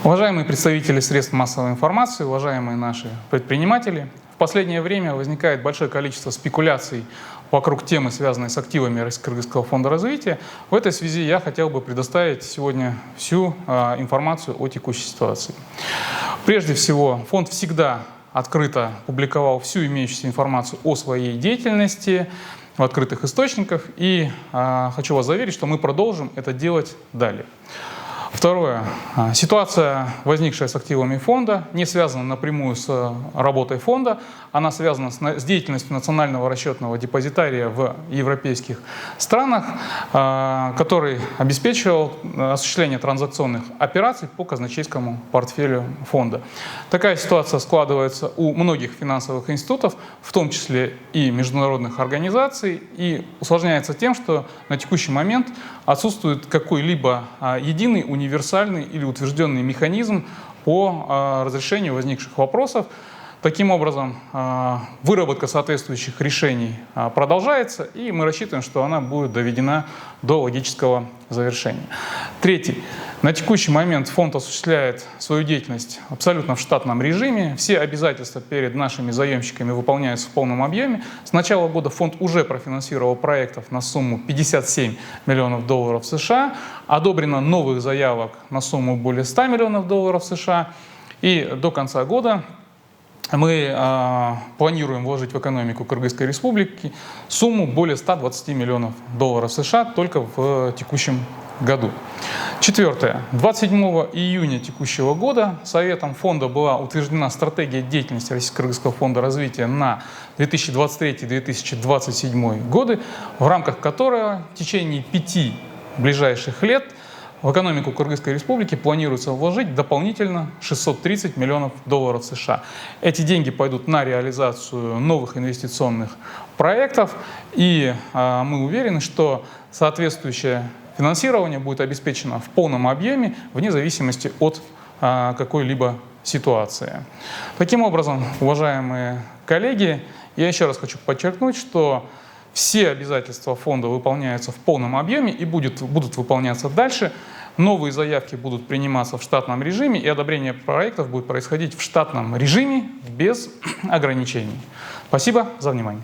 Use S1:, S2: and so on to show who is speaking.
S1: Уважаемые представители средств массовой информации, уважаемые наши предприниматели, в последнее время возникает большое количество спекуляций вокруг темы, связанной с активами Российско-Кыргызского фонда развития. В этой связи я хотел бы предоставить сегодня всю информацию о текущей ситуации. Прежде всего, фонд всегда открыто публиковал всю имеющуюся информацию о своей деятельности в открытых источниках, и хочу вас заверить, что мы продолжим это делать далее. Второе. Ситуация, возникшая с активами фонда, не связана напрямую с работой фонда, она связана с деятельностью национального расчетного депозитария в европейских странах, который обеспечивал осуществление транзакционных операций по казначейскому портфелю фонда. Такая ситуация складывается у многих финансовых институтов, в том числе и международных организаций, и усложняется тем, что на текущий момент отсутствует какой-либо единый, универсальный или утвержденный механизм по разрешению возникших вопросов. Таким образом, выработка соответствующих решений продолжается, и мы рассчитываем, что она будет доведена до логического завершения. Третий. На текущий момент фонд осуществляет свою деятельность абсолютно в штатном режиме. Все обязательства перед нашими заемщиками выполняются в полном объеме. С начала года фонд уже профинансировал проектов на сумму 57 миллионов долларов США, одобрено новых заявок на сумму более 100 миллионов долларов США, и до конца года мы планируем вложить в экономику Кыргызской Республики сумму более 120 миллионов долларов США только в текущем году. Четвертое. 27 июня текущего года Советом фонда была утверждена стратегия деятельности Российско-Кыргызского фонда развития на 2023-2027 годы, в рамках которой в течение 5 ближайших лет в экономику Кыргызской Республики планируется вложить дополнительно 630 миллионов долларов США. Эти деньги пойдут на реализацию новых инвестиционных проектов, и мы уверены, что соответствующее финансирование будет обеспечено в полном объеме, вне зависимости от какой-либо ситуации. Таким образом, уважаемые коллеги, я еще раз хочу подчеркнуть, что все обязательства фонда выполняются в полном объеме и будут выполняться дальше. Новые заявки будут приниматься в штатном режиме, и одобрение проектов будет происходить в штатном режиме без ограничений. Спасибо за внимание.